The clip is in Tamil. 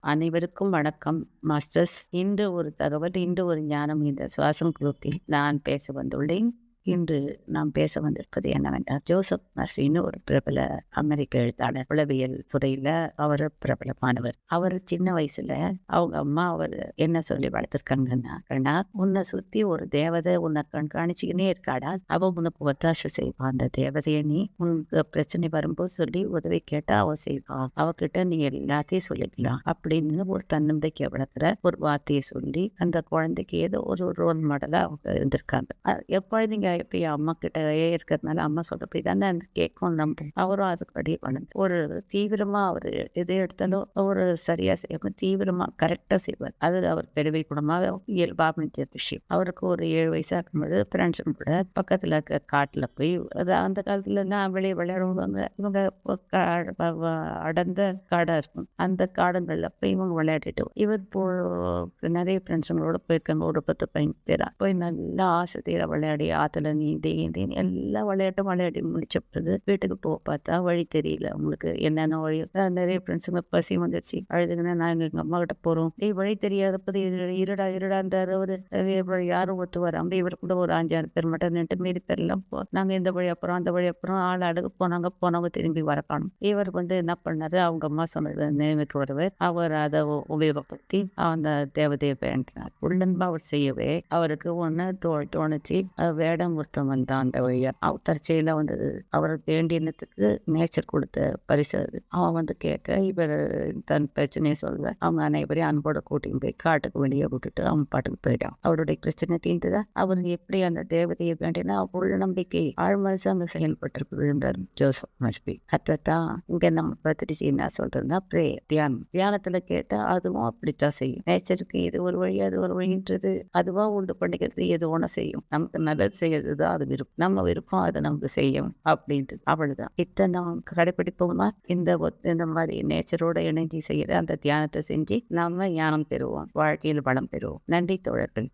அனைவருக்கும் வணக்கம் மாஸ்டர்ஸ். இன்று ஒரு தகவல், இன்று ஒரு ஞானம் இந்த சுவாசம் குழுவில் நான் பேச வந்துள்ளேன். இன்று நாம் பேச வந்திருப்பது என்னவென்றால், ஜோசப் மர்ஃபின்னு ஒரு பிரபல அமெரிக்க எழுத்தாளர். உளவியல் துறையில அவர் பிரபலமானவர். அவர் சின்ன வயசுல அவங்க அம்மா அவர் என்ன சொல்லி வளர்த்திருக்காங்கன்னா, உன்னை சுத்தி ஒரு தேவதை உன்னை கண்காணிச்சுக்கினே இருக்காடா, அவ உனக்கு ஒத்தாசை செய்வா. அந்த தேவதையை நீ உனக்கு பிரச்சனை வரும்போது சொல்லி உதவி கேட்டா அவ செய்வா. அவகிட்ட நீ எல்லாத்தையும் சொல்லிக்கலாம் அப்படின்னு ஒரு தன்னம்பிக்கை வளர்க்குற ஒரு வார்த்தையை சொல்லி அந்த குழந்தைக்கு ஏதோ ஒரு ரோல் மாடலா அவங்க இருந்திருக்காங்க. எப்பொழுதுங்க இப்ப அம்மா கிட்டயே இருக்கிறதுனால அம்மா சொல்றபடி தானே கேட்கும். நம்பும். அவரும் அதுபடி வளர்ந்து ஒரு தீவிரமா அவர் எது எடுத்தாலும் ஒரு சரியா செய்யாம தீவிரமா கரெக்டா செய்வார். அது அவர் பெருமை குணமாக இயல்பாக விஷயம். அவருக்கு ஒரு 7 வயசா இருக்கும்போது ஃப்ரெண்ட்ஸும் கூட பக்கத்துல இருக்க காட்டுல போய் அந்த காலத்துல எல்லாம் வெளியே விளையாடுவாங்க. இவங்க அடர்ந்த காடா இருக்கும். அந்த காடுகள்ல போய் இவங்க விளையாடிட்டு இவர் நிறைய ஃப்ரெண்ட்ஸுங்களோட போயிருக்காங்க. ஒரு 10-15 பேரா போய் நல்லா ஆசை தீர விளையாடி ஆத்துல நீந்தி எல்லா விளையாட்டும் விளையாடி முடிச்ச பிறகு வீட்டுக்கு போக பார்த்தா வழி தெரியல. உங்களுக்கு என்னென்ன வழி. நிறைய ஃப்ரெண்ட்ஸுங்க பசி வந்துருச்சு, அழுதுங்கன்னா நாங்கள் எங்கள் அம்மா கிட்ட போகிறோம். வழி தெரியாத பதி இருடான்றாரு அவரு. யாரும் ஒத்து வராம இவர் கூட ஒரு 5-6 பேர் மட்டும் நின்று மீறி பேர்லாம் நாங்கள் இந்த வழி அப்புறம் அந்த வழி அப்புறம் ஆள் அழகு போனவங்க திரும்பி வர காணும். இவர் என்ன பண்ணாரு, அவங்க அம்மா சொன்னது நினைவுக்கு வருவார். அவர் அதை உபயோகப்படுத்தி அந்த தேவதையை வேண்டினார். உள்ளன்பா அவர் செய்யவே அவருக்கு ஒன்று தோணுச்சு. வேடம் ஒருத்தன் வந்தான் அந்த வழியா. தற்செயல வந்தது அவருக்கு வேண்டியத்துக்கு நேச்சர் கொடுத்த பரிசு அது. அவன் கேட்க இவர் தன் பிரச்சனையை சொல்ல அவங்க அனைவரையும் அன்போட கூட்டின்னு போய் காட்டுக்கு வெளியே விட்டுட்டு அவன் பாட்டுக்கு போயிட்டான். அவருடைய பிரச்சனை தீர்ந்ததா. அவர் எப்படி அந்த தேவதையை வேண்டினா உள்ள நம்பிக்கை ஆழ்மனசு அங்க செயல்பட்டிருக்குதுன்றார் ஜோசப் மர்ஃபி. அதான் இங்க நம்ம பத்திரிச்சு என்ன சொல்றதுன்னா, தியானத்துல கேட்டா அதுவும் அப்படித்தான் செய்யும். நேச்சருக்கு இது ஒரு வழி அது ஒரு வழின்றது அதுவா உண்டு பண்ணிக்கிறது எது ஒண்ணு செய்யும். நமக்கு நல்லது செய்யறது தான் அது விருப்பம். நம்ம விருப்பம் அதை நமக்கு செய்யும் அப்படின்ட்டு. அவ்வளவுதான். இத்தனை நாம் கடைப்பிடிப்போம்னா இந்த மாதிரி நேச்சரோட இணைஞ்சி செய்யற அந்த தியானத்தை செஞ்சு நாம ஞானம் பெறுவோம், வாழ்க்கையில் வளம் பெறுவோம். நன்றி தோழர்கள்.